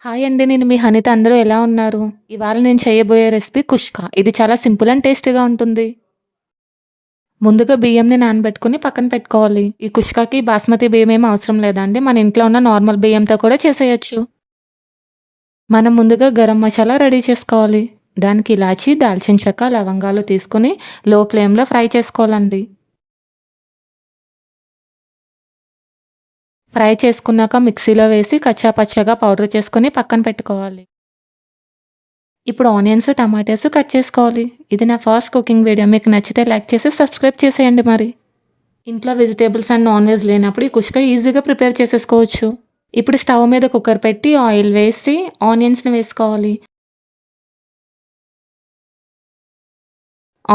Hi అండి. నేను మీ హనిత. అందరూ ఎలా ఉన్నారు? ఇవాళ నేను చేయబోయే రెసిపీ కుష్కా. ఇది చాలా సింపుల్ అండ్ టేస్టీగా ఉంటుంది. ముందుగా బియ్యంని నానబెట్టుకొని పక్కన పెట్టుకోవాలి. ఈ కుష్కాకి బాస్మతి బియ్యం ఏమి అవసరం లేదండి. మన ఇంట్లో ఉన్న నార్మల్ బియ్యంతో కూడా చేసేయొచ్చు. మనం ముందుగా గరం మసాలా రెడీ చేసుకోవాలి. దానికి ఇలాచి, దాల్చిన చెక్క, లవంగాలు తీసుకొని లో ఫ్లేమ్‌లో ఫ్రై చేసుకోవాలండి. ఫ్రై చేసుకున్నాక మిక్సీలో వేసి కచ్చా పచ్చాగా పౌడర్ చేసుకొని పక్కన పెట్టుకోవాలి. ఇప్పుడు ఆనియన్స్, టమాటాస్ కట్ చేసుకోవాలి. ఇది నా ఫస్ట్ కుకింగ్ వీడియో. మీకు నచ్చితే లైక్ చేసి సబ్స్క్రైబ్ చేసేయండి మరి. ఇంట్లో వెజిటేబుల్స్ అండ్ నాన్ వెజ్ లేనప్పుడు ఈ కుష్కా ఈజీగా ప్రిపేర్ చేసేసుకోవచ్చు. ఇప్పుడు స్టవ్ మీద కుక్కర్ పెట్టి ఆయిల్ వేసి ఆనియన్స్‌ని వేసుకోవాలి.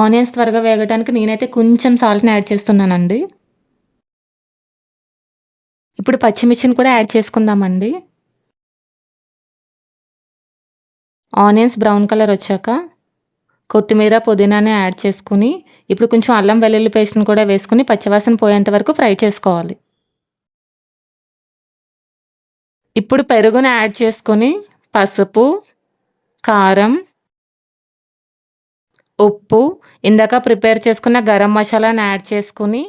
ఆనియన్స్ త్వరగా వేగడానికి నేనైతే కొంచెం సాల్ట్‌ని యాడ్ చేస్తున్నానండి. ఇప్పుడు పచ్చిమిర్చిని కూడా యాడ్ చేసుకుందామండి. ఆనియన్స్ బ్రౌన్ కలర్ వచ్చాక కొత్తిమీర, పుదీనాని యాడ్ చేసుకొని, ఇప్పుడు కొంచెం అల్లం వెల్లుల్లి పేస్ట్‌ని కూడా వేసుకొని పచ్చివాసన పోయేంత వరకు ఫ్రై చేసుకోవాలి. ఇప్పుడు పెరుగుని యాడ్ చేసుకొని, పసుపు, కారం, ఉప్పు, ఇందాక ప్రిపేర్ చేసుకున్న గరం మసాలాని యాడ్ చేసుకొని,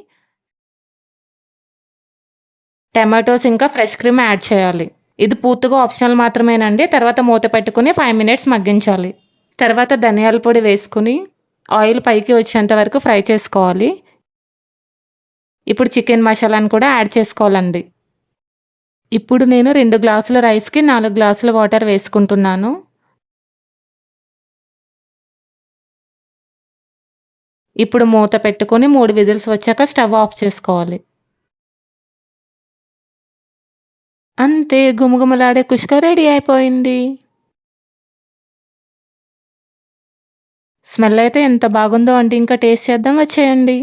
టమాటోస్ ఇంకా ఫ్రెష్ క్రీమ్ యాడ్ చేయాలి. ఇది పూర్తిగా ఆప్షనల్ మాత్రమేనండి. తర్వాత మూత పెట్టుకొని 5 మినిట్స్ మగ్గించాలి. తర్వాత ధనియాల పొడి వేసుకొని, ఆయిల్ పైకి వచ్చేంత వరకు ఫ్రై చేసుకోవాలి. ఇప్పుడు చికెన్ మసాలాను కూడా యాడ్ చేసుకోవాలండి. ఇప్పుడు నేను 2 గ్లాసుల రైస్‌కి 4 గ్లాసుల వాటర్ వేసుకుంటున్నాను. ఇప్పుడు మూత పెట్టుకొని 3 విజిల్స్ వచ్చాక స్టవ్ ఆఫ్ చేసుకోవాలి. అంతే, గుమగుమలాడే కుష్కా రెడీ అయిపోయింది. స్మెల్ అయితే ఎంత బాగుందో అండి. ఇంకా టేస్ట్ చేద్దాం వచ్చేయండి.